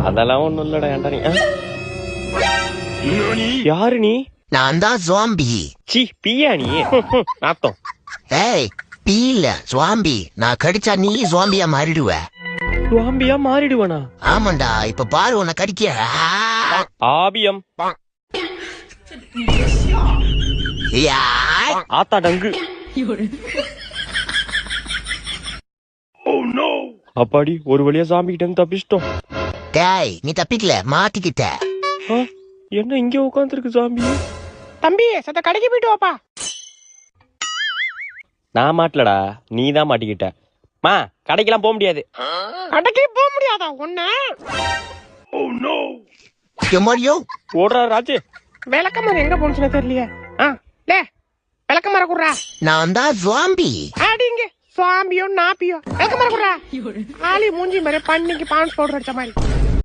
அதெல்லாம் ஒண்ணும் இல்லடா. ஏன்டா நீ யாரு? நீ? நான் தான் ஜாம்பி. சி பியா நீ? நாத்தம். ஏய் பீ இல்ல ஜாம்பி. நான் கடிச்சா நீ ஜாம்பியா மாறிடுவ. ஜாம்பியா மாறிடுவனா? ஆமாண்டா. இப்ப பாரு உன்னை கடிக்க. ஆபியம் ஆத்தா டங்கு. அப்பாடி ஒரு வழியா ஜாம்பி கிட்ட தப்பிச்சிட்டோம். டேய் நீ தப்பிக்கல, மாட்டிக்கிட்ட. என்ன இங்க உட்காந்துருக்கு ஜாம்பி? தம்பி சத்த கடைக்கு போயிட்டு வாப்பா. நான் மாட்டலடா, நீ தான் மாட்டிக்கிட்ட. மா கடைக்கெல்லாம் போக முடியாது. கடைக்கு போக முடியாதா உன்ன? எம்மாடியோ ஓடுறா ராஜு. விளக்கமரம் எங்க போனுச்சுன்னு தெரியலையே. லே விளக்கமரம் குடுறா. நான் தான் ஜாம்பி. அடிங்க சுவாம்பியோ நாப்பியோ விளக்கமரம் குடுறா. ஆளி மூஞ்சி மாதிரி பண்ணிக்கு பான்ஸ் பவுடர் அடிச்ச மாதிரி.